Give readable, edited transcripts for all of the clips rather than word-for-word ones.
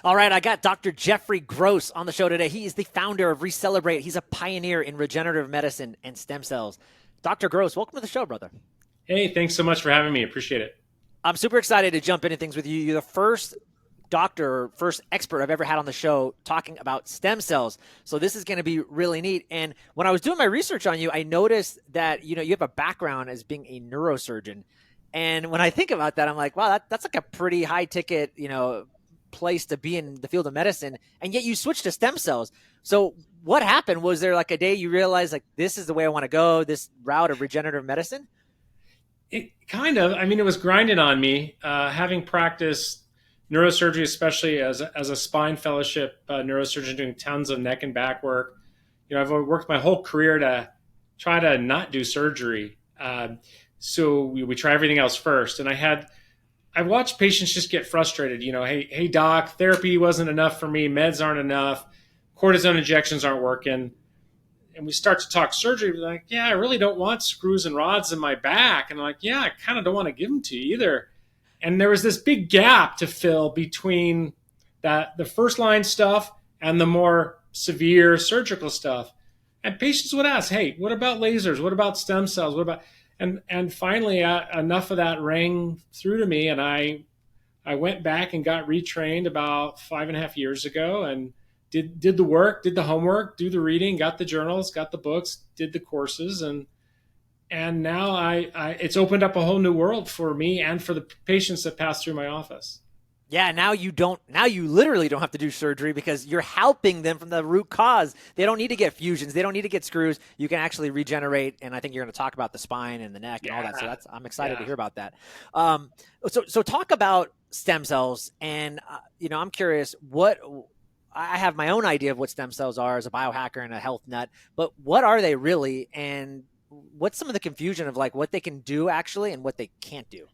All right, I got Dr. Jeffrey Gross on the show today. He is the founder of Recelebrate. He's a pioneer in regenerative medicine and stem cells. Dr. Gross, welcome to the show, brother. Hey, thanks so much for having me. Appreciate it. I'm super excited to jump into things with you. You're the first doctor, first expert I've ever had on the show talking about stem cells. So this is going to be really neat. And when I was doing my research on you, I noticed that you have a background as being a neurosurgeon. And when I think about that, I'm like, wow, that's like a pretty high ticket, place to be in the field of medicine. And yet you switched to stem cells. So what happened? Was there like a day you realized like this is the way I want to go, this route of regenerative medicine? It kind of, I mean, it was grinding on me, having practiced neurosurgery, especially as a spine fellowship neurosurgeon doing tons of neck and back work. I've worked my whole career to try to not do surgery. So we try everything else first. And I watched patients just get frustrated. Hey, doc, therapy wasn't enough for me. Meds aren't enough. Cortisone injections aren't working. And we start to talk surgery. We're like, yeah, I really don't want screws and rods in my back. And I'm like, yeah, I kind of don't want to give them to you either. And there was this big gap to fill between the first line stuff and the more severe surgical stuff. And patients would ask, hey, what about lasers? What about stem cells? What about and finally enough of that rang through to me, and I went back and got retrained about 5.5 years ago, and did the work, did the homework, do the reading, got the journals, got the books, did the courses, and now I it's opened up a whole new world for me and for the patients that pass through my office. Yeah, now you literally don't have to do surgery because you're helping them from the root cause. They don't need to get fusions. They don't need to get screws. You can actually regenerate. And I think you're going to talk about the spine and the neck and all that. So I'm excited to hear about that. So talk about stem cells. And, I'm curious I have my own idea of what stem cells are as a biohacker and a health nut, but what are they really? And what's some of the confusion of like what they can do actually and what they can't do?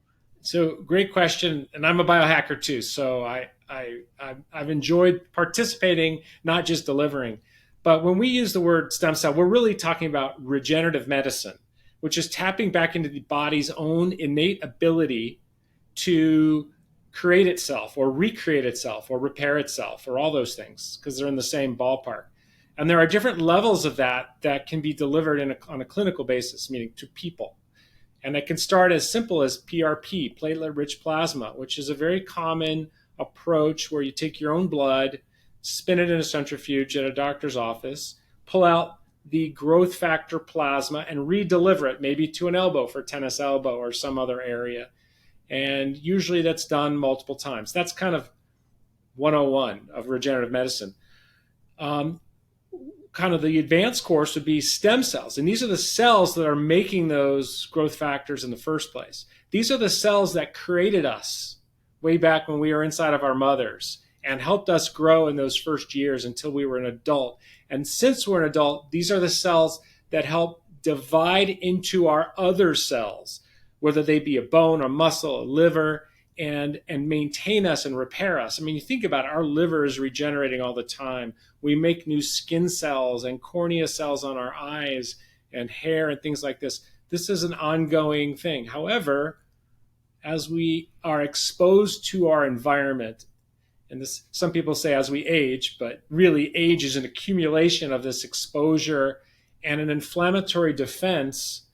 So great question, and I'm a biohacker too. So I've enjoyed participating, not just delivering. But when we use the word stem cell, we're really talking about regenerative medicine, which is tapping back into the body's own innate ability to create itself, or recreate itself, or repair itself, or all those things, because they're in the same ballpark. And there are different levels of that can be delivered on a clinical basis, meaning to people. And it can start as simple as PRP, platelet-rich plasma, which is a very common approach where you take your own blood, spin it in a centrifuge at a doctor's office, pull out the growth factor plasma, and re-deliver it maybe to an elbow for tennis elbow or some other area. And usually that's done multiple times. That's kind of 101 of regenerative medicine. Kind of the advanced course would be stem cells. And these are the cells that are making those growth factors in the first place. These are the cells that created us way back when we were inside of our mothers and helped us grow in those first years until we were an adult. And since we're an adult, these are the cells that help divide into our other cells, whether they be a bone, a muscle, a liver, and maintain us and repair us. I mean, you think about it, our liver is regenerating all the time. We make new skin cells and cornea cells on our eyes and hair and things like this. This is an ongoing thing. However, as we are exposed to our environment, and this, some people say as we age, but really age is an accumulation of this exposure and an inflammatory defense,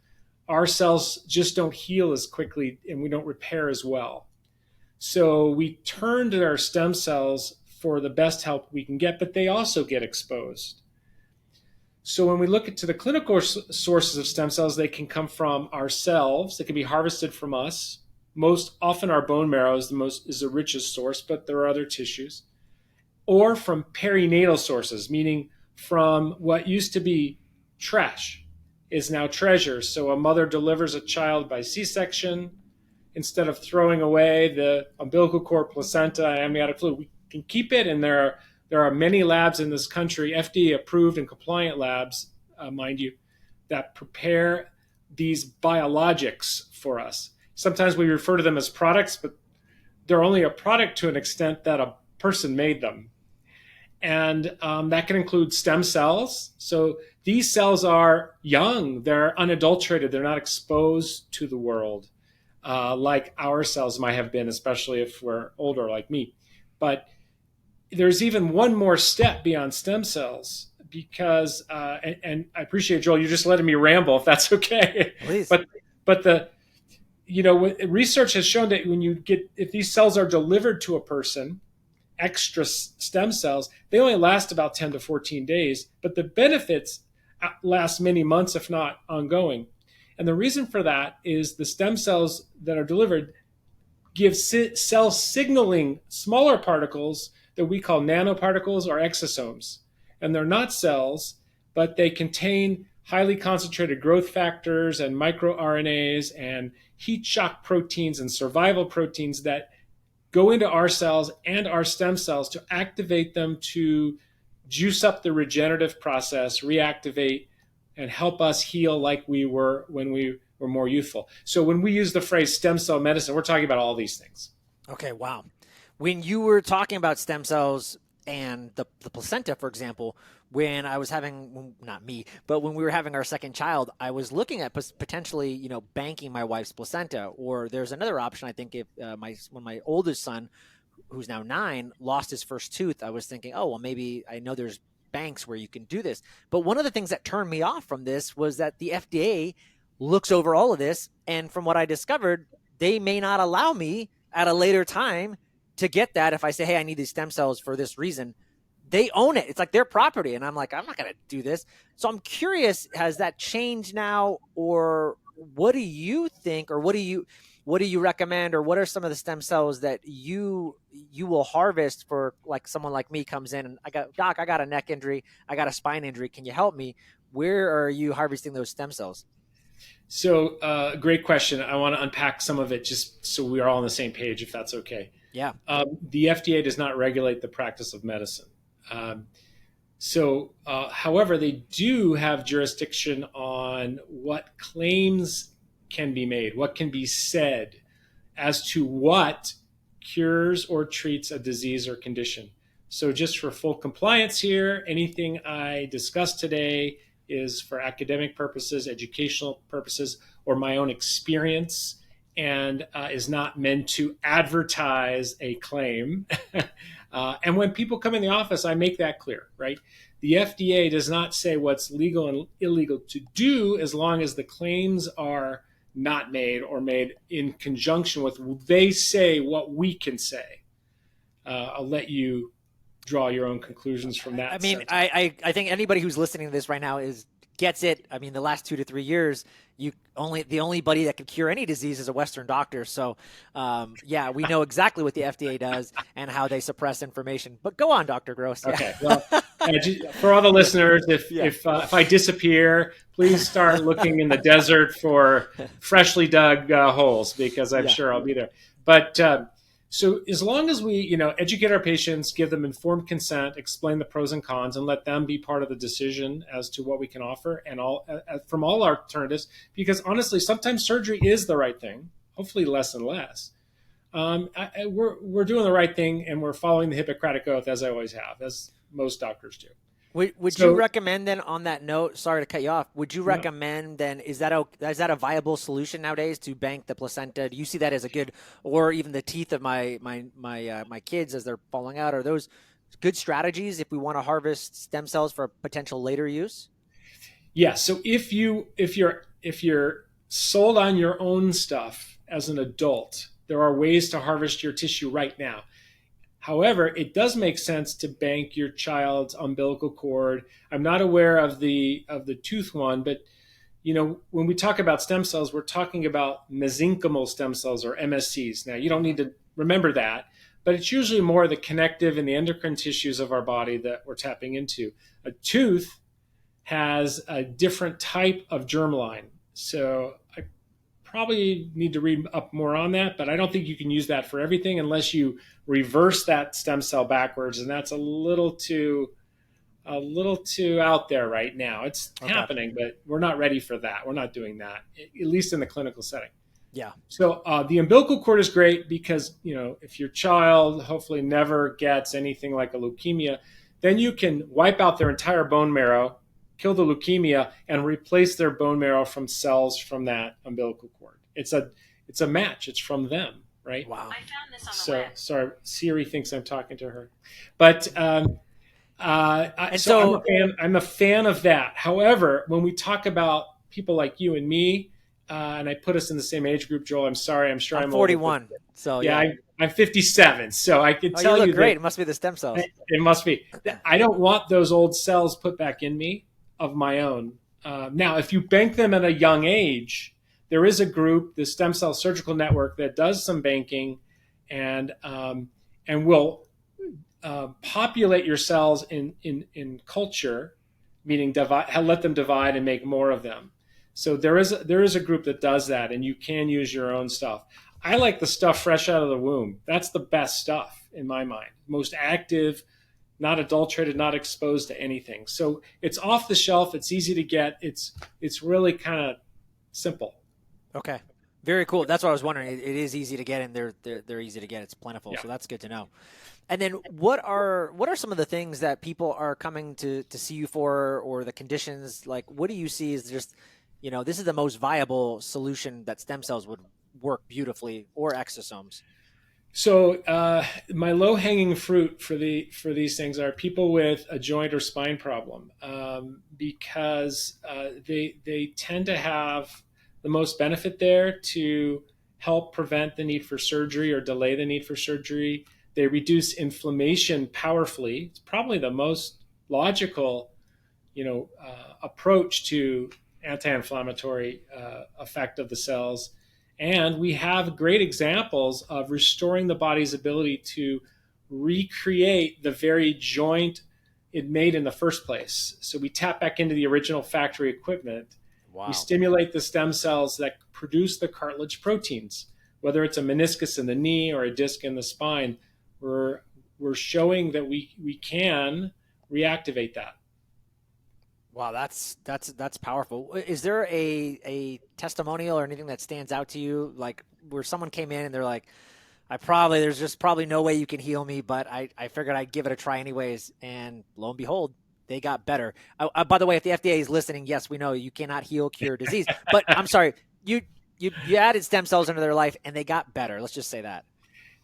our cells just don't heal as quickly and we don't repair as well. So we turn to our stem cells for the best help we can get, but they also get exposed. So when we look into the clinical sources of stem cells, they can come from ourselves. They can be harvested from us. Most often our bone marrow is the richest source, but there are other tissues. Or from perinatal sources, meaning from what used to be trash is now treasure. So a mother delivers a child by C-section. Instead of throwing away the umbilical cord, placenta, amniotic fluid, we can keep it. And there are many labs in this country, FDA approved and compliant labs, mind you, that prepare these biologics for us. Sometimes we refer to them as products, but they're only a product to an extent that a person made them. And that can include stem cells. So these cells are young, they're unadulterated, they're not exposed to the world. Like our cells might have been, especially if we're older like me. But there's even one more step beyond stem cells because, and I appreciate, Joel, you just letting me ramble if that's okay. Please. but the research has shown that if these cells are delivered to a person, extra stem cells, they only last about 10 to 14 days, but the benefits last many months, if not ongoing. And the reason for that is the stem cells that are delivered give cell signaling smaller particles that we call nanoparticles or exosomes. And they're not cells, but they contain highly concentrated growth factors and microRNAs and heat shock proteins and survival proteins that go into our cells and our stem cells to activate them to juice up the regenerative process, reactivate, and help us heal like we were when we were more youthful. So when we use the phrase stem cell medicine, we're talking about all these things. Okay, wow. When you were talking about stem cells and the placenta, for example, when I was having, not me, but when we were having our second child, I was looking at potentially, banking my wife's placenta. Or there's another option. I think if when my oldest son, who's now 9, lost his first tooth, I was thinking, oh, well, maybe I know there's banks where you can do this. But one of the things that turned me off from this was that the FDA looks over all of this. And from what I discovered, they may not allow me at a later time to get that. If I say, hey, I need these stem cells for this reason, they own it. It's like their property. And I'm like, I'm not going to do this. So I'm curious, has that changed now? Or what do you think? Or what do you recommend? Or what are some of the stem cells that you will harvest for, like someone like me comes in and Doc, I got a neck injury. I got a spine injury. Can you help me? Where are you harvesting those stem cells? So great question. I want to unpack some of it just so we're all on the same page, if that's okay. Yeah. The FDA does not regulate the practice of medicine. However, they do have jurisdiction on what claims can be made, what can be said as to what cures or treats a disease or condition. So just for full compliance here, anything I discuss today is for academic purposes, educational purposes, or my own experience, and is not meant to advertise a claim. And when people come in the office, I make that clear, right? The FDA does not say what's legal and illegal to do as long as the claims are not made or made in conjunction with they say what we can say. I'll let you draw your own conclusions from that. I mean, I think anybody who's listening to this right now gets it. I mean, the last 2 to 3 years, the only buddy that can cure any disease is a Western doctor. So, yeah, we know exactly what the FDA does and how they suppress information. But go on, Dr. Gross. Yeah. Okay. Well, for all the listeners, if I disappear, please start looking in the desert for freshly dug holes because I'm sure I'll be there. But so as long as we, educate our patients, give them informed consent, explain the pros and cons, and let them be part of the decision as to what we can offer and from all our alternatives, because honestly, sometimes surgery is the right thing, hopefully less and less. We're doing the right thing, and we're following the Hippocratic Oath, as I always have, as most doctors do. Would you recommend then, on that note, sorry to cut you off, would you recommend then, is that a viable solution nowadays to bank the placenta? Do you see that as a good, or even the teeth of my kids as they're falling out? Are those good strategies if we want to harvest stem cells for potential later use? Yeah. So if you're sold on your own stuff as an adult, there are ways to harvest your tissue right now. However, it does make sense to bank your child's umbilical cord. I'm not aware of the tooth one, but when we talk about stem cells, we're talking about mesenchymal stem cells or MSCs. Now, you don't need to remember that, but it's usually more the connective and the endocrine tissues of our body that we're tapping into. A tooth has a different type of germline. So I probably need to read up more on that, but I don't think you can use that for everything unless you reverse that stem cell backwards, and that's a little too out there right now. It's happening, but we're not ready for that. We're not doing that, at least in the clinical setting. Yeah. So the umbilical cord is great because if your child hopefully never gets anything like a leukemia, then you can wipe out their entire bone marrow, kill the leukemia, and replace their bone marrow from cells from that umbilical cord. It's a match. It's from them, right? Wow. So sorry, Siri thinks I'm talking to her, but And so I'm a so fan. I'm a fan of that. However, when we talk about people like you and me, and I put us in the same age group, Joel, I'm sorry. I'm sure I'm I'm older, but 41. So yeah, yeah. I'm 57. So I can Oh, you tell look you that great. It must be the stem cells. it must be. I don't want those old cells put back in me of my own. Now, if you bank them at a young age, there is a group, the Stem Cell Surgical Network, that does some banking and will populate your cells in culture, meaning divide, let them divide and make more of them. So there is a group that does that, and you can use your own stuff. I like the stuff fresh out of the womb. That's the best stuff in my mind. Most active, not adulterated, not exposed to anything. So it's off the shelf. It's easy to get. It's really kind of simple. Okay. Very cool. That's what I was wondering. It is easy to get, and they're easy to get. It's plentiful, Yeah. so that's good to know. And then, what are some of the things that people are coming to see you for, or the conditions? Like, what do you see as just, this is the most viable solution that stem cells would work beautifully, or exosomes? So my low hanging fruit for these things are people with a joint or spine problem, because they tend to have the most benefit there to help prevent the need for surgery or delay the need for surgery. They reduce inflammation powerfully. It's probably the most logical, approach to anti-inflammatory effect of the cells. And we have great examples of restoring the body's ability to recreate the very joint it made in the first place. So we tap back into the original factory equipment. We Wow. stimulate the stem cells that produce the cartilage proteins, whether it's a meniscus in the knee or a disc in the spine. We're showing that we can reactivate that. Wow, that's powerful. Is there a testimonial or anything that stands out to you, like where someone came in and they're like, there's just probably no way you can heal me, but I figured I'd give it a try anyways, and lo and behold, they got better. By the way, if the FDA is listening, yes, we know you cannot heal, cure disease, but I'm sorry, you added stem cells into their life and they got better. Let's just say that.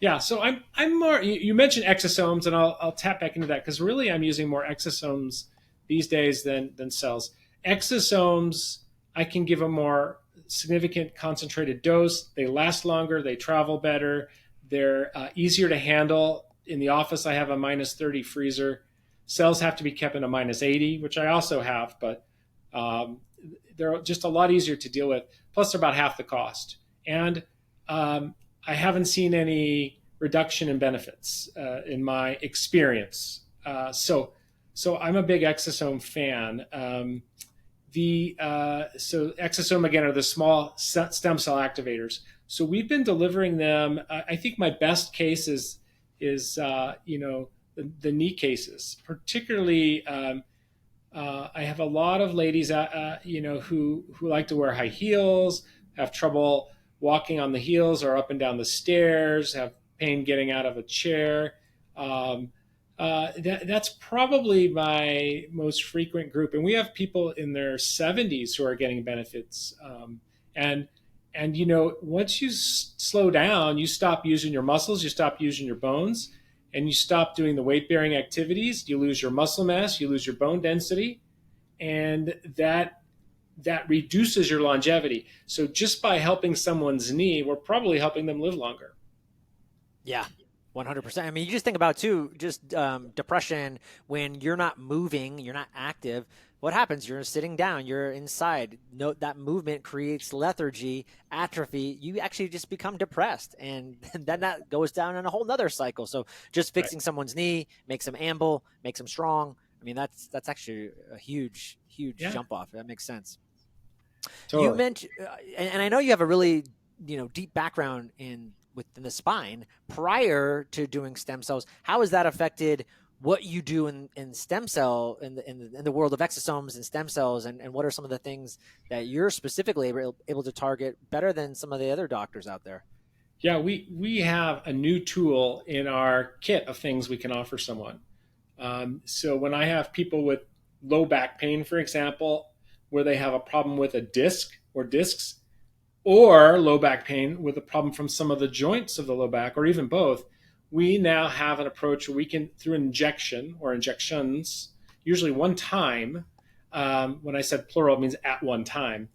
Yeah, so I'm more. You mentioned exosomes, and I'll tap back into that because really I'm using more exosomes these days than cells. Exosomes, I can give a more significant concentrated dose. They last longer. They travel better. They're easier to handle. In the office, I have a -30 freezer. Cells have to be kept in a -80, which I also have, but um, they're just a lot easier to deal with. Plus, they're about half the cost. And I haven't seen any reduction in benefits in my experience. So I'm a big exosome fan. So exosome again are the small stem cell activators. So we've been delivering them. I think my best case is the knee cases, particularly. I have a lot of ladies, who like to wear high heels, have trouble walking on the heels or up and down the stairs, have pain getting out of a chair. That's probably my most frequent group, and we have people in their 70s who are getting benefits. And once you slow down, you stop using your muscles, you stop using your bones, and you stop doing the weight bearing activities. You lose your muscle mass, you lose your bone density, and that reduces your longevity. So just by helping someone's knee, we're probably helping them live longer. Yeah, 100%. I mean, you just think about too, just depression when you're not moving, you're not active. What happens? You're sitting down, you're inside. No, that movement creates lethargy, atrophy. You actually just become depressed, and then that goes down in a whole nother cycle. So just Right. fixing someone's knee makes them amble, makes them strong. I mean, that's actually a huge Yeah, jump off. That makes sense. You totally. mentioned, and I know you have a really deep background within the spine prior to doing stem cells. How has that affected what you do in stem cell in the world of exosomes and stem cells, and what are some of the things that you're specifically able to target better than some of the other doctors out there? Yeah, we have a new tool in our kit of things we can offer someone. So when I have people with low back pain, for example, where they have a problem with a disc or discs, or low back pain with a problem from some of the joints of the low back, or even both, we now have an approach where we can, through injection or injections, usually one time, when I said plural, it means at one time,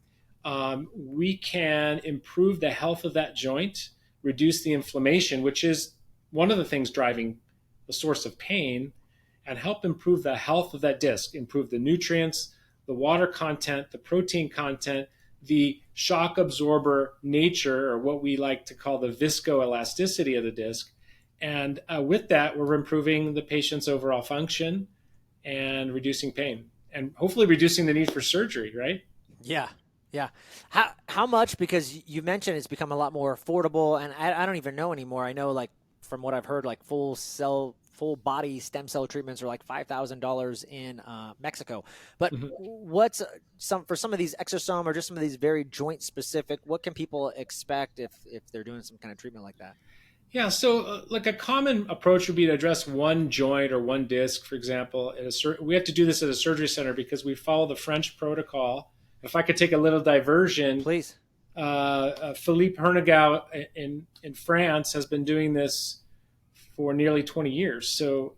we can improve the health of that joint, reduce the inflammation, which is one of the things driving the source of pain, and help improve the health of that disc, improve the nutrients, the water content, the protein content, the shock absorber nature, or what we like to call the viscoelasticity of the disc. And with that, we're improving the patient's overall function and reducing pain, and hopefully reducing the need for surgery, right? Yeah. Yeah. How much? Because you mentioned it's become a lot more affordable, and I don't even know anymore. I know, like, from what I've heard, like full body stem cell treatments are like $5,000 in Mexico. But Mhm. what's some of these exosome or just some of these very joint specific? What can people expect if they're doing some kind of treatment like that? Yeah, so like a common approach would be to address one joint or one disc, for example. We have to do this at a surgery center because we follow the French protocol. If I could take a little diversion, Please. Philippe Hernigau in France has been doing this for nearly 20 years. So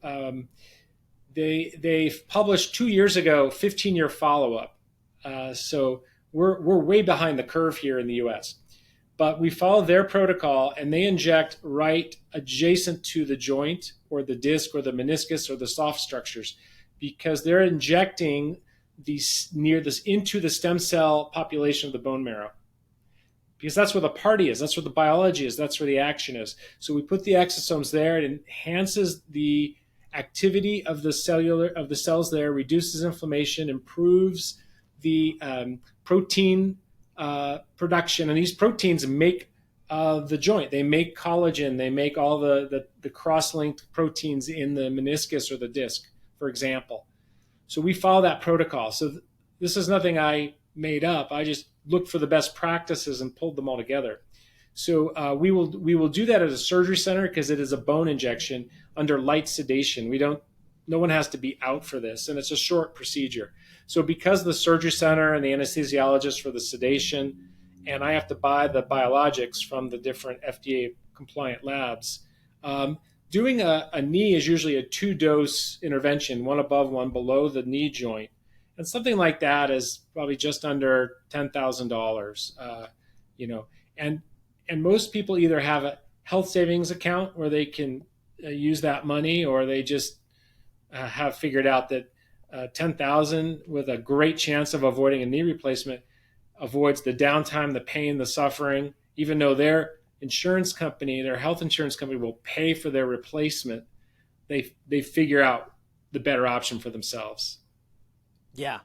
they published 2 years ago 15-year follow up. So we're way behind the curve here in the U.S. But we follow their protocol, and they inject right adjacent to the joint or the disc or the meniscus or the soft structures, because they're injecting these near this into the stem cell population of the bone marrow, because that's where the party is, that's where the biology is, that's where the action is. So we put the exosomes there. It enhances the activity of the cells there, reduces inflammation, improves the protein production, and these proteins make the joint. They make collagen. They make all the cross-linked proteins in the meniscus or the disc, for example. So we follow that protocol. So this is nothing I made up. I just looked for the best practices and pulled them all together. So we will do that at a surgery center because it is a bone injection under light sedation. No one has to be out for this, and it's a short procedure. So because the surgery center and the anesthesiologist for the sedation, and I have to buy the biologics from the different FDA compliant labs, doing a knee is usually a 2-dose intervention, one above, one below the knee joint. And something like that is probably just under $10,000, and most people either have a health savings account where they can use that money, or they just have figured out that 10,000 with a great chance of avoiding a knee replacement avoids the downtime, the pain, the suffering, even though their insurance company, their health insurance company, will pay for their replacement. They figure out the better option for themselves. Yeah.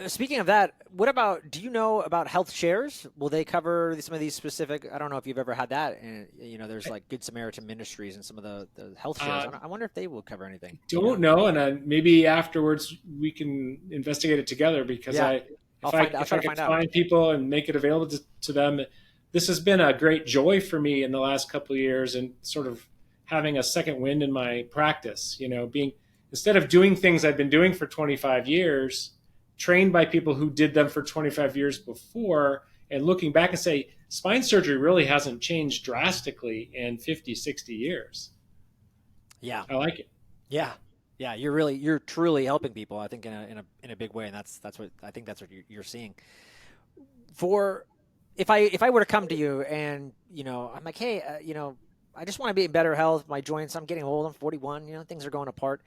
Speaking of that, what about, do you know about health shares? Will they cover some of these specific? I don't know if you've ever had that. And, there's like Good Samaritan Ministries and some of the health shares. I wonder if they will cover anything. Don't know, and maybe afterwards we can investigate it together, because Yeah. if I I'll try to can find out. find people and make it available to them, this has been a great joy for me in the last couple of years, and sort of having a second wind in my practice. Being, instead of doing things I've been doing for 25 years, trained by people who did them for 25 years before, and looking back and say, spine surgery really hasn't changed drastically in 50, 60 years. Yeah. I like it. Yeah. Yeah. You're truly helping people, I think, in a big way. And that's what I think that's what you're seeing. For, if I were to come to you and, I'm like, hey, I just want to be in better health. My joints, I'm getting old. I'm 41. Things are going apart.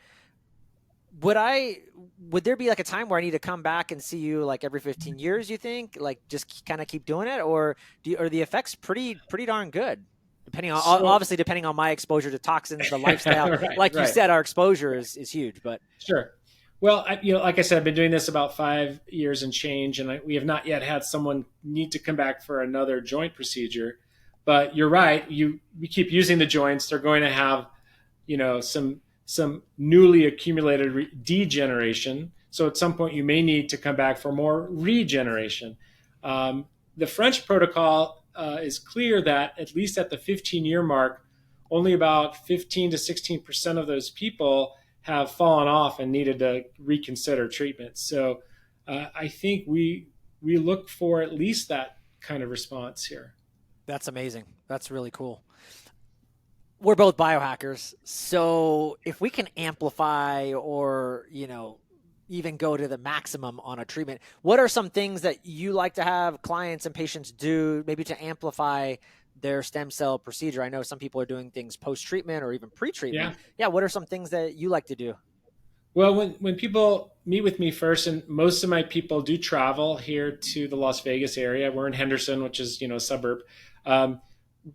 Would there be like a time where I need to come back and see you like every 15 years, you think? Like, just kind of keep doing it? Or are the effects pretty darn good? Depending on, So, obviously, depending on my exposure to toxins, the lifestyle, like you right. said, our exposure is huge, but Sure. Well, like I said, I've been doing this about 5 years and change, and we have not yet had someone need to come back for another joint procedure. But you're right. We keep using the joints. They're going to have, some newly accumulated degeneration. So at some point, you may need to come back for more regeneration. The French protocol is clear that at least at the 15-year mark, only about 15 to 16% of those people have fallen off and needed to reconsider treatment. So I think we look for at least that kind of response here. That's amazing. That's really cool. We're both biohackers, so if we can amplify or, even go to the maximum on a treatment, what are some things that you like to have clients and patients do maybe to amplify their stem cell procedure? I know some people are doing things post-treatment or even pre-treatment. Yeah. Yeah, what are some things that you like to do? Well, when people meet with me first, and most of my people do travel here to the Las Vegas area. We're in Henderson, which is a suburb. Um,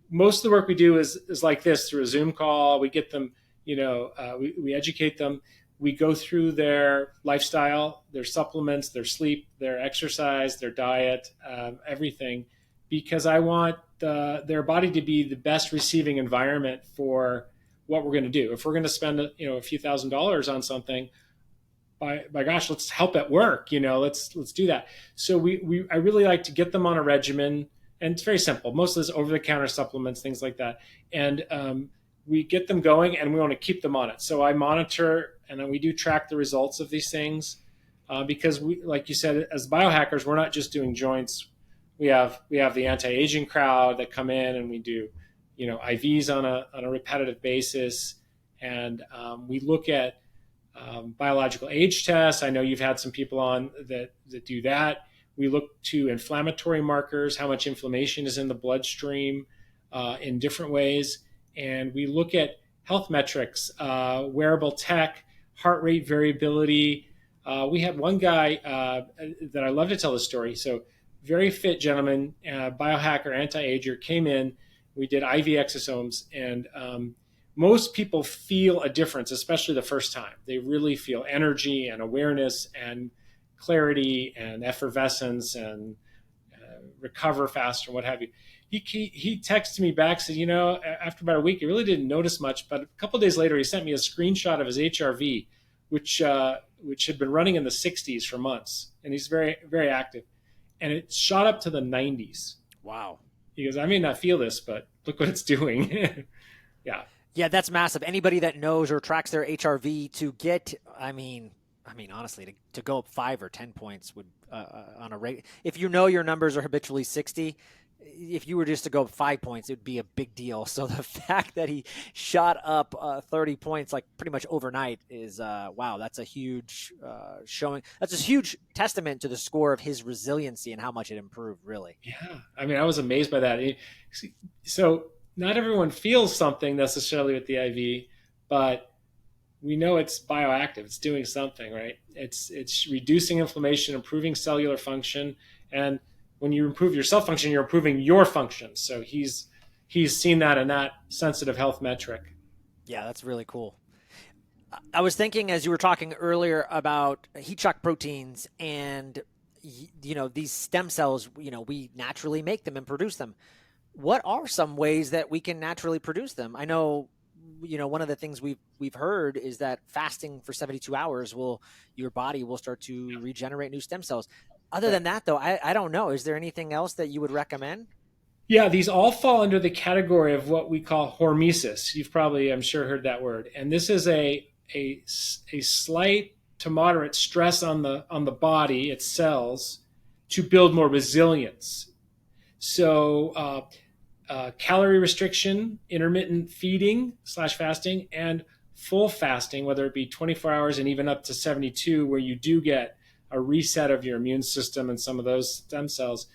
Most of the work we do is like this through a Zoom call. We get them, we educate them. We go through their lifestyle, their supplements, their sleep, their exercise, their diet, everything, because I want their body to be the best receiving environment for what we're going to do. If we're going to spend a few $1,000s on something, by gosh, let's help at work. Let's do that. So I really like to get them on a regimen, and it's very simple. Most of this over the counter supplements, things like that, and we get them going, and we want to keep them on it. So I monitor and we do track the results of these things because we, like you said, as biohackers, we're not just doing joints. We have the anti-aging crowd that come in, and we do IVs on a repetitive basis, and we look at biological age tests. I know you've had some people on that do that. We look to inflammatory markers, how much inflammation is in the bloodstream in different ways. And we look at health metrics, wearable tech, heart rate variability. We had one guy that I love to tell the story. So very fit gentleman, biohacker, anti-ager, came in. We did IV exosomes, and most people feel a difference, especially the first time. They really feel energy and awareness and clarity and effervescence and recover faster, what have you. He texted me back, said, after about a week, he really didn't notice much, but a couple of days later, he sent me a screenshot of his HRV, which had been running in the 60s for months, and he's very, very active, and it shot up to the 90s. Wow. He goes, I may not feel this, but look what it's doing. Yeah. Yeah, that's massive. Anybody that knows or tracks their HRV to get, honestly, to go up 5 or 10 points would on a rate. If your numbers are habitually 60, if you were just to go up 5 points, it would be a big deal. So the fact that he shot up 30 points like pretty much overnight is wow. That's a huge showing. That's a huge testament to the score of his resiliency and how much it improved. Really. Yeah. I was amazed by that. So not everyone feels something necessarily with the IV, but we know it's bioactive. It's doing something, right? It's reducing inflammation, improving cellular function, and when you improve your cell function, you're improving your function. So he's seen that in that sensitive health metric. Yeah, that's really cool. I was thinking as you were talking earlier about heat shock proteins and these stem cells. We naturally make them and produce them. What are some ways that we can naturally produce them? I know, one of the things we've heard is that fasting for 72 hours your body will start to regenerate new stem cells. Other than that, though, I don't know. Is there anything else that you would recommend? Yeah, these all fall under the category of what we call hormesis. You've probably, I'm sure, heard that word. And this is a slight to moderate stress on the body, its cells, to build more resilience. So calorie restriction, intermittent feeding / fasting, and full fasting, whether it be 24 hours and even up to 72, where you do get a reset of your immune system and some of those stem cells,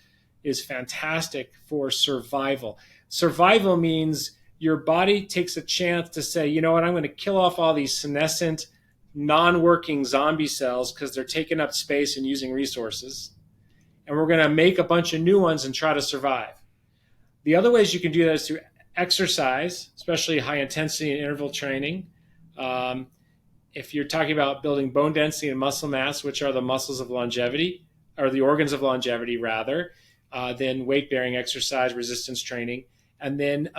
is fantastic for survival. Survival means your body takes a chance to say, you know what, I'm going to kill off all these senescent, non-working zombie cells because they're taking up space and using resources. And we're going to make a bunch of new ones and try to survive. The other ways you can do that is through exercise, especially high intensity and interval training. If you're talking about building bone density and muscle mass, which are the muscles of longevity, or the organs of longevity rather, then weight-bearing exercise, resistance training, and then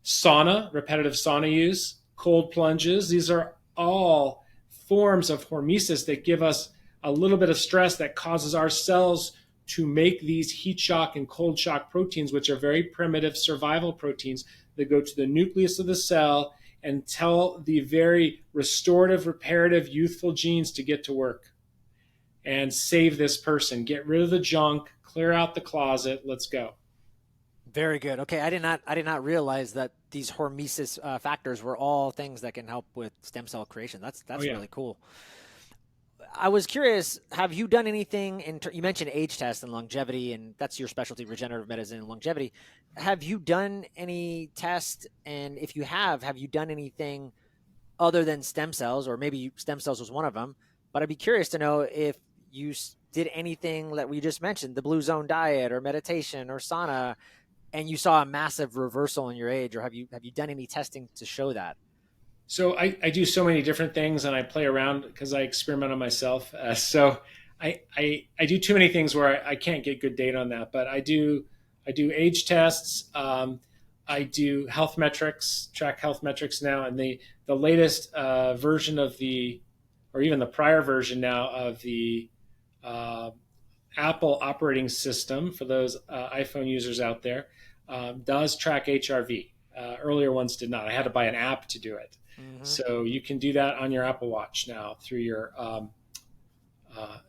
sauna, repetitive sauna use, cold plunges. These are all forms of hormesis that give us a little bit of stress that causes our cells to make these heat shock and cold shock proteins, which are very primitive survival proteins that go to the nucleus of the cell and tell the very restorative, reparative, youthful genes to get to work. and save this person. Get rid of the junk, clear out the closet. Let's go. Very good. Okay, I did not realize that these hormesis factors were all things that can help with stem cell creation. Oh That's yeah. really cool. I was curious, have you done anything you mentioned age tests and longevity, and that's your specialty, regenerative medicine and longevity. Have you done any tests? And if you have you done anything other than stem cells, or maybe stem cells was one of them? But I'd be curious to know if you did anything that we just mentioned, the blue zone diet or meditation or sauna, and you saw a massive reversal in your age, or have you done any testing to show that? So I do so many different things and I play around because I experiment on myself. So I do too many things where I can't get good data on that. But I do age tests. I do health metrics, track health metrics now, and the latest version of the, or even the prior version now of the uh, Apple operating system for those iPhone users out there does track HRV. Earlier ones did not. I had to buy an app to do it. Hmm. So you can do that on your Apple Watch now through your.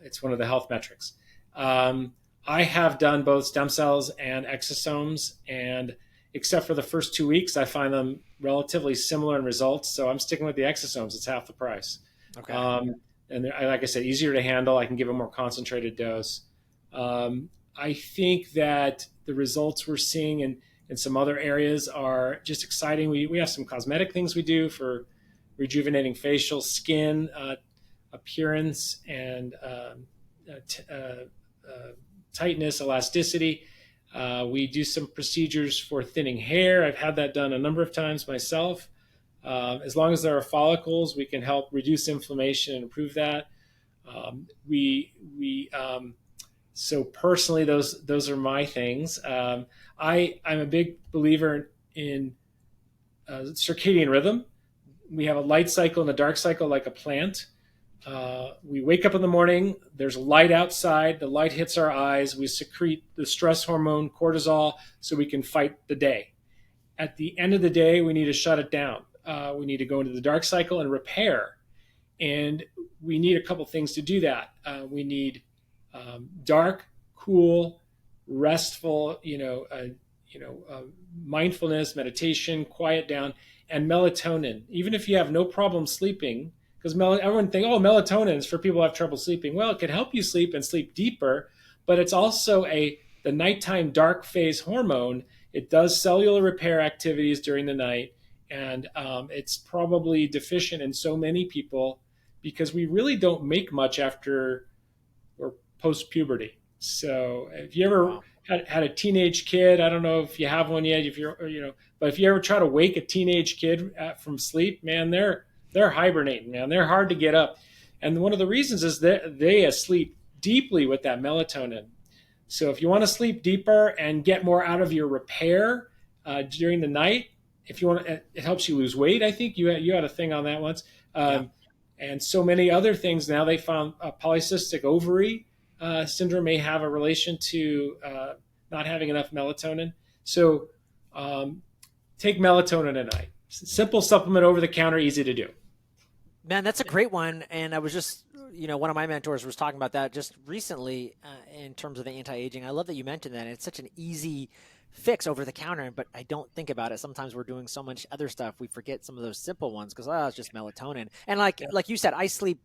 It's one of the health metrics. Um, I have done both stem cells and exosomes, and except for the first 2 weeks, I find them relatively similar in results. So I'm sticking with the exosomes. It's half the price. Okay. Um, and like I said, easier to handle. I can give a more concentrated dose. I think that the results we're seeing in some other areas are just exciting. We have some cosmetic things we do for rejuvenating facial skin appearance and t- tightness, elasticity. We do some procedures for thinning hair. I've had that done a number of times myself. As long as there are follicles, we can help reduce inflammation and improve that. We so personally, those are my things. I'm a big believer in circadian rhythm. We have a light cycle and a dark cycle, like a plant. We wake up in the morning. There's light outside. The light hits our eyes. We secrete the stress hormone cortisol so we can fight the day. At the end of the day, we need to shut it down. We need to go into the dark cycle and repair. And we need a couple things to do that. We need dark, cool, restful, mindfulness, meditation, quiet down, and melatonin. Even if you have no problem sleeping, because everyone think, oh, melatonin is for people who have trouble sleeping. Well, it can help you sleep and sleep deeper, but it's also the nighttime dark phase hormone. It does cellular repair activities during the night, and it's probably deficient in so many people because we really don't make much after or post puberty. So if you ever Wow. had a teenage kid, I don't know if you have one yet, if you're, but if you ever try to wake a teenage kid from sleep, man, they're hibernating, man. They're hard to get up. And one of the reasons is that they sleep deeply with that melatonin. So if you want to sleep deeper and get more out of your repair during the night, if you want, it helps you lose weight. I think you had a thing on that once. Yeah. And so many other things. Now they found polycystic ovary syndrome may have a relation to not having enough melatonin. So take melatonin at night. Simple supplement over the counter, easy to do. Man, that's a great one. And I was just, one of my mentors was talking about that just recently in terms of the anti-aging. I love that you mentioned that. It's such an easy fix over the counter, but I don't think about it. Sometimes we're doing so much other stuff, we forget some of those simple ones because it's just melatonin. And like you said, I sleep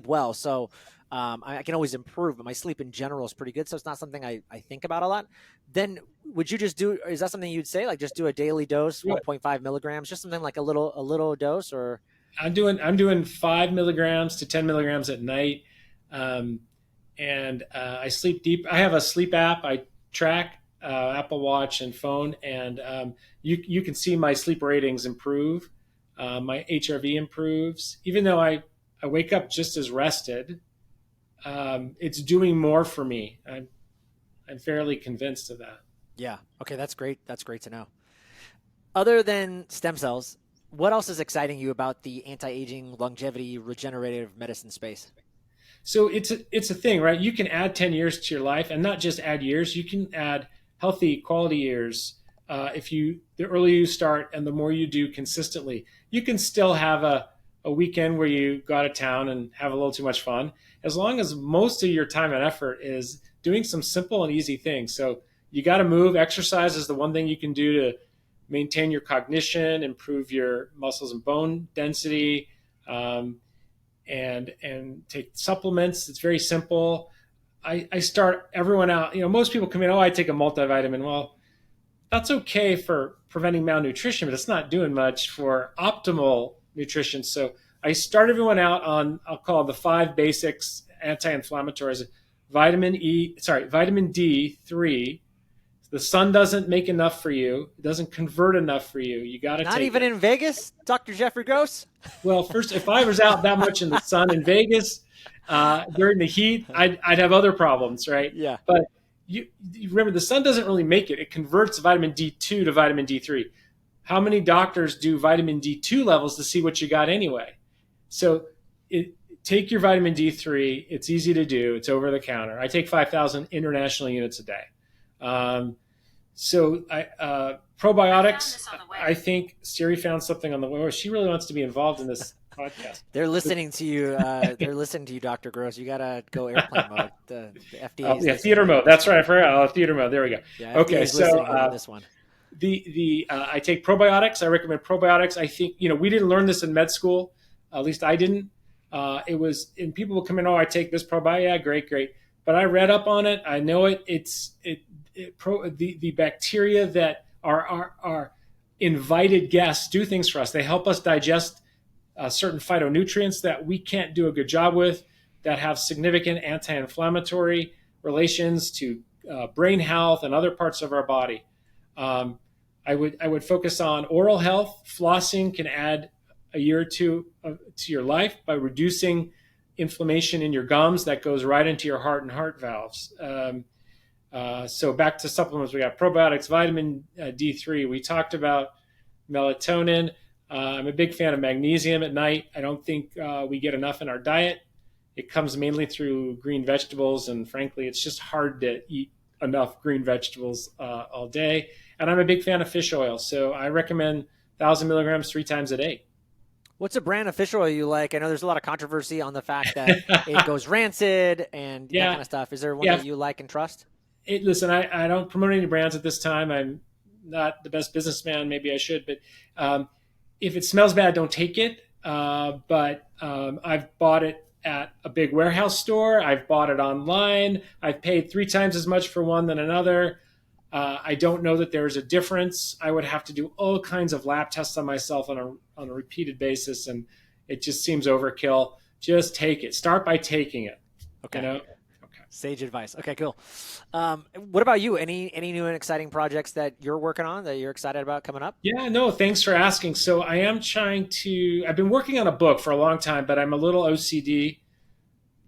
well, so I can always improve. But my sleep in general is pretty good, so it's not something I think about a lot. Then would you just do? Is that something you'd say? Like just do a daily dose, Do it. 1.5 milligrams, just something like a little dose, or I'm doing 5 milligrams to 10 milligrams at night, um, and I sleep deep. I have a sleep app. I track Apple Watch and phone, and you can see my sleep ratings improve. My HRV improves, even though I wake up just as rested. It's doing more for me. I'm fairly convinced of that. yeah. Okay, that's great. That's great to know. Other than stem cells, what else is exciting you about the anti-aging, longevity, regenerative medicine space? So it's a thing, right? You can add 10 years to your life, and not just add years. You can add healthy quality years. If you the earlier you start and the more you do consistently, you can still have a weekend where you go out of town and have a little too much fun, as long as most of your time and effort is doing some simple and easy things. So you got to move. Exercise is the one thing you can do to maintain your cognition, improve your muscles and bone density, and take supplements. It's very simple. I start everyone out. Most people come in, oh, I take a multivitamin. Well, that's okay for preventing malnutrition, but it's not doing much for optimal nutrition. So I start everyone out on, I'll call it the 5 basics anti-inflammatories. Vitamin D3. The sun doesn't make enough for you. It doesn't convert enough for you. You got to take Not even in Vegas, Dr. Jeffrey Gross? Well, first, if I was out that much in the sun in Vegas during the heat, I'd have other problems, right? Yeah. But you remember, the sun doesn't really make it. It converts vitamin D2 to vitamin D3. How many doctors do vitamin D2 levels to see what you got anyway? So take your vitamin D3. It's easy to do. It's over the counter. I take 5,000 international units a day. Probiotics, I think Siri found something on the way. She really wants to be involved in this podcast. They're listening to you. They're listening to you, Dr. Gross. You got to go airplane mode. The FDA. Yeah, theater mode. That's right. I forgot. Theater mode. There we go. Yeah, okay, so this one. I take probiotics. I recommend probiotics. I think, we didn't learn this in med school. At least I didn't. And people will come in, oh, I take this probiotic. Yeah, great. But I read up on it. I know it. The bacteria that are invited guests do things for us. They help us digest certain phytonutrients that we can't do a good job with, that have significant anti-inflammatory relations to brain health and other parts of our body. I would focus on oral health. Flossing can add a year or two to your life by reducing inflammation in your gums that goes right into your heart and heart valves. So back to supplements, we got probiotics, vitamin D3. We talked about melatonin. I'm a big fan of magnesium at night. I don't think we get enough in our diet. It comes mainly through green vegetables, and frankly, it's just hard to eat enough green vegetables all day. And I'm a big fan of fish oil, so I recommend 1,000 milligrams 3 times a day. What's a brand of fish oil you like? I know there's a lot of controversy on the fact that it goes rancid and that kind of stuff. Is there one that you like and trust? Listen, I don't promote any brands at this time. I'm not the best businessman. Maybe I should, but if it smells bad, don't take it. But I've bought it at a big warehouse store. I've bought it online. I've paid 3 times as much for one than another. I don't know that there's a difference. I would have to do all kinds of lab tests on myself on a repeated basis, and it just seems overkill. Just take it. Start by taking it. Okay. Okay. Sage advice. Okay, cool. What about you? Any new and exciting projects that you're working on that you're excited about coming up? Yeah, no, thanks for asking. So I am I've been working on a book for a long time, but I'm a little OCD.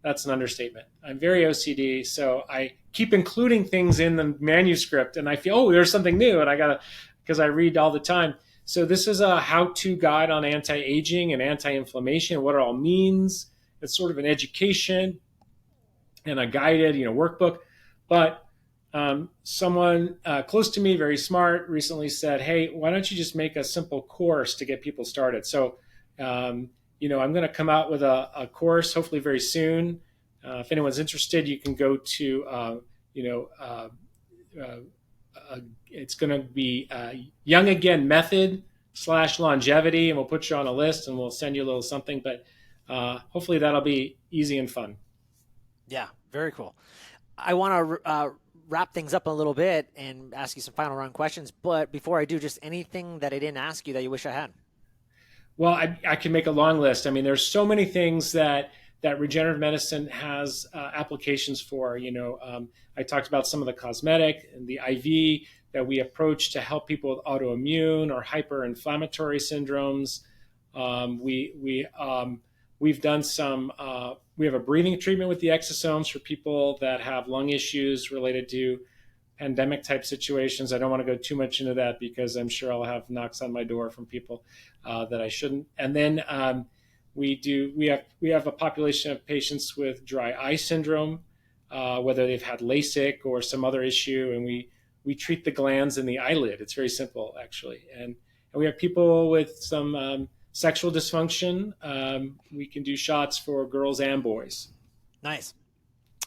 That's an understatement. I'm very OCD, so I keep including things in the manuscript, and I feel, oh, there's something new, and because I read all the time. So this is a how-to guide on anti-aging and anti-inflammation, what it all means. It's sort of an education and a guided, workbook. But someone close to me, very smart, recently said, hey, why don't you just make a simple course to get people started? So I'm going to come out with a course hopefully very soon. If anyone's interested, you can go to, it's going to be Young Again Method /longevity, and we'll put you on a list and we'll send you a little something. But hopefully that'll be easy and fun. Yeah, very cool. I want to wrap things up a little bit and ask you some final round questions. But before I do, just anything that I didn't ask you that you wish I had. Well, I can make a long list. I mean, there's so many things that regenerative medicine has applications for. I talked about some of the cosmetic and the IV that we approach to help people with autoimmune or hyperinflammatory syndromes. We've done some. We have a breathing treatment with the exosomes for people that have lung issues related to pandemic type situations. I don't want to go too much into that because I'm sure I'll have knocks on my door from people that I shouldn't. And then we have a population of patients with dry eye syndrome, whether they've had LASIK or some other issue, and we treat the glands in the eyelid. It's very simple, actually. And we have people with some sexual dysfunction, we can do shots for girls and boys. Nice.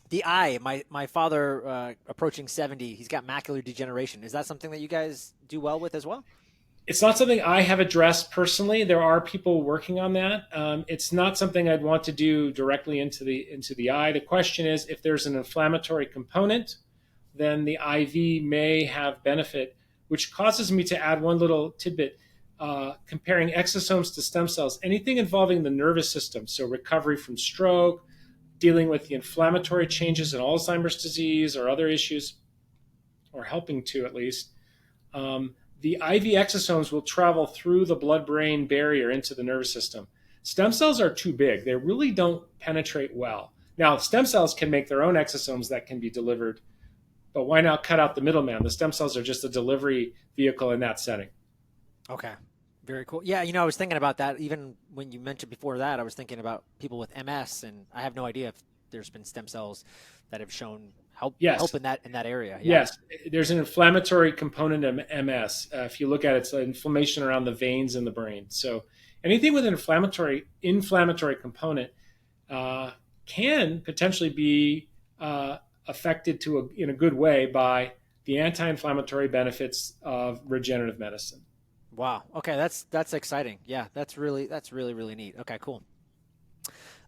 The eye, my father, approaching 70, he's got macular degeneration. Is that something that you guys do well with as well? It's not something I have addressed personally. There are people working on that. It's not something I'd want to do directly into the eye. The question is, if there's an inflammatory component, then the IV may have benefit, which causes me to add one little tidbit. Comparing exosomes to stem cells, anything involving the nervous system, so recovery from stroke, dealing with the inflammatory changes in Alzheimer's disease or other issues, or helping to at least, the IV exosomes will travel through the blood-brain barrier into the nervous system. Stem cells are too big. They really don't penetrate well. Now, stem cells can make their own exosomes that can be delivered, but why not cut out the middleman? The stem cells are just a delivery vehicle in that setting. Okay. Very cool. Yeah, I was thinking about that. Even when you mentioned before that, I was thinking about people with MS, and I have no idea if there's been stem cells that have shown help Yes. in that area. Yeah. Yes, there's an inflammatory component of MS. If you look at it, it's inflammation around the veins in the brain. So anything with an inflammatory component can potentially be affected in a good way by the anti-inflammatory benefits of regenerative medicine. Wow. Okay, that's exciting. Yeah, that's really neat. Okay, cool.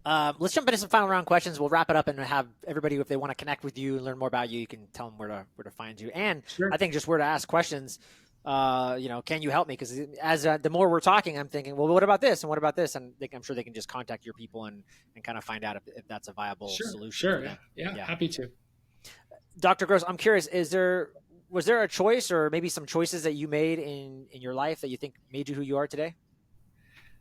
Let's jump into some final round questions. We'll wrap it up and have everybody, if they want to connect with you and learn more about you, you can tell them where to find you. And Sure. I think just where to ask questions. Can you help me? Because as the more we're talking, I'm thinking, well, what about this and what about this? And I'm sure they can just contact your people and kind of find out if that's a viable solution. Sure. For them. Yeah, happy to. Dr. Gross, I'm curious, was there a choice or maybe some choices that you made in your life that you think made you who you are today?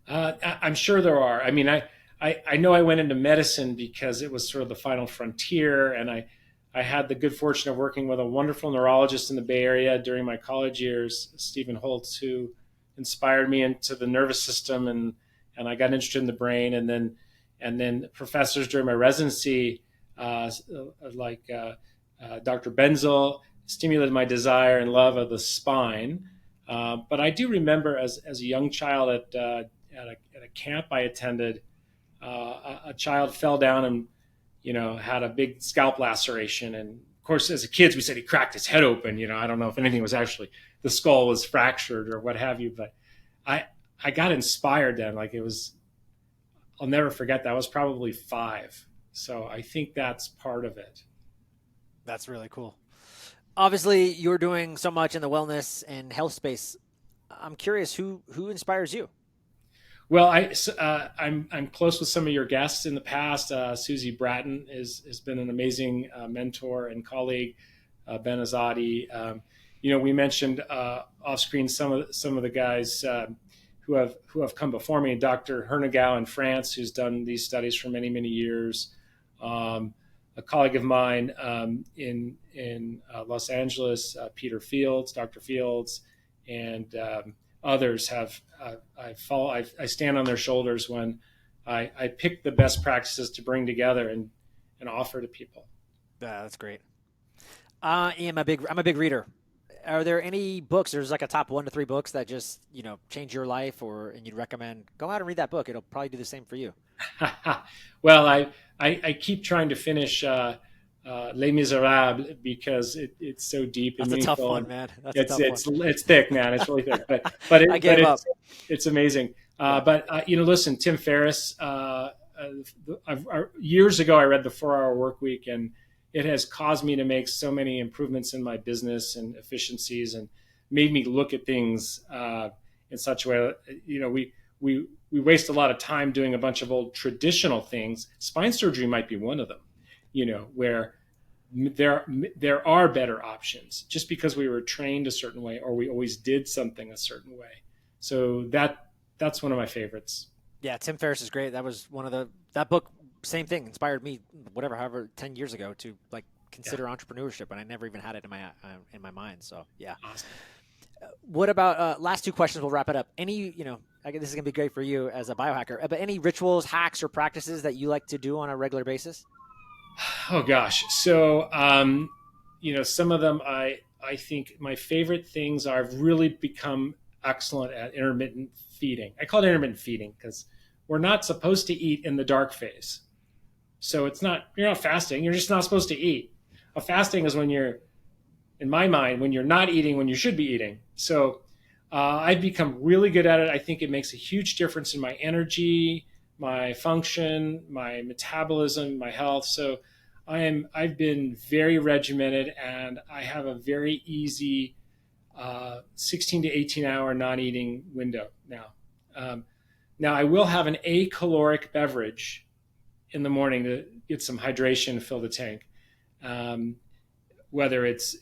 I'm sure there are. I mean, I know I went into medicine because it was sort of the final frontier, and I had the good fortune of working with a wonderful neurologist in the Bay Area during my college years, Stephen Holtz, who inspired me into the nervous system, and I got interested in the brain, and then professors during my residency, like Dr. Benzel, stimulated my desire and love of the spine. But I do remember as a young child at a camp I attended, a child fell down and had a big scalp laceration, and of course as a kids we said he cracked his head open. I don't know if anything was actually, the skull was fractured or what have you, but I got inspired then. Like, it was, I'll never forget that. I was probably 5, so I think that's part of it. That's really cool. Obviously, you're doing so much in the wellness and health space. I'm curious, who inspires you? Well, I'm close with some of your guests in the past. Susie Bratton has been an amazing mentor and colleague. Ben Azadi. We mentioned off screen some of the guys who have come before me. Dr. Hernegau in France, who's done these studies for many years. A colleague of mine in Los Angeles, Peter Fields, Dr. Fields, and others have. I stand on their shoulders when I pick the best practices to bring together and offer to people. Yeah, that's great. I'm a big reader. Are there any books? There's like a top 1 to 3 books that just change your life, and you'd recommend go out and read that book. It'll probably do the same for you. Well, I keep trying to finish Les Miserables because it's so deep and That's meaningful. A tough one, man. That's it's, a tough one. It's thick, man. It's really thick, but I gave up. It's amazing. But listen, Tim Ferriss. Years ago, I read The 4-Hour Workweek, and it has caused me to make so many improvements in my business and efficiencies, and made me look at things in such a way. We waste a lot of time doing a bunch of old traditional things. Spine surgery might be one of them, where there are better options just because we were trained a certain way or we always did something a certain way. So that's one of my favorites. Yeah, Tim Ferriss is great. That was that book, same thing, inspired me, however 10 years ago to consider entrepreneurship, and I never even had it in my mind. So yeah. Awesome. What about last 2 questions? We'll wrap it up. Any, this is gonna be great for you as a biohacker, but any rituals, hacks, or practices that you like to do on a regular basis? Oh gosh. So, some of them, I think my favorite things are, I've really become excellent at intermittent feeding. I call it intermittent feeding because we're not supposed to eat in the dark phase. So you're not fasting. You're just not supposed to eat. A fasting is when you're, in my mind, when you're not eating when you should be eating. So I've become really good at it. I think it makes a huge difference in my energy, my function, my metabolism, my health. So I've been very regimented, and I have a very easy 16 to 18 hour non-eating window now. Now I will have an acaloric beverage in the morning to get some hydration and fill the tank. Um, Whether it's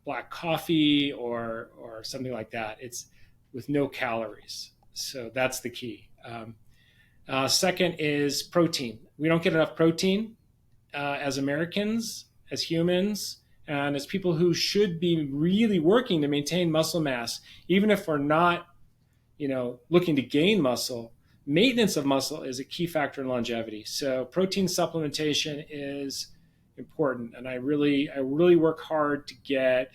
black coffee or something like that, it's with no calories. So that's the key. Second is protein. We don't get enough protein as Americans, as humans, and as people who should be really working to maintain muscle mass, even if we're not, looking to gain muscle. Maintenance of muscle is a key factor in longevity. So protein supplementation is important, and I really work hard to get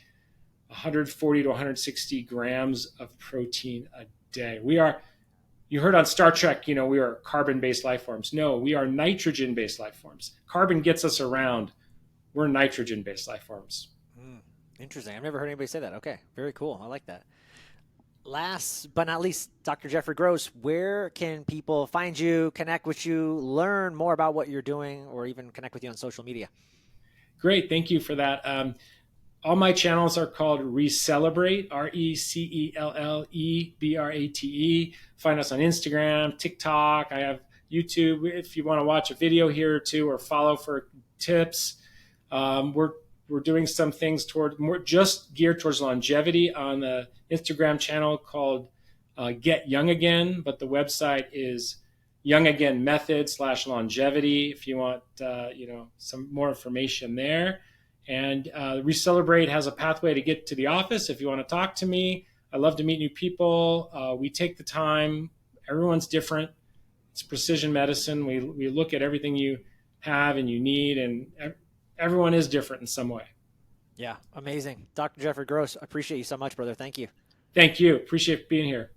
140 to 160 grams of protein a day. You heard on Star Trek, we are carbon-based life forms. No, we are nitrogen-based life forms. Carbon gets us around. We're nitrogen-based life forms. Interesting. I've never heard anybody say that. Okay, very cool. I like that. Last but not least, Dr. Jeffrey Gross, where can people find you, connect with you, learn more about what you're doing, or even connect with you on social media? Great. Thank you for that. All my channels are called Recelebrate, ReCellEbrate. Find us on Instagram, TikTok. I have YouTube if you want to watch a video here or two or follow for tips. We're doing some things toward more just geared towards longevity on the Instagram channel called Get Young Again, but the website is Young Again Method /longevity if you want some more information there. And Recelebrate has a pathway to get to the office if you want to talk to me. I love to meet new people. We take the time. Everyone's different. It's precision medicine. We look at everything you have and you need, and everyone is different in some way. Yeah, amazing. Dr. Jeffrey Gross, I appreciate you so much, brother. Thank you. Thank you. Appreciate being here.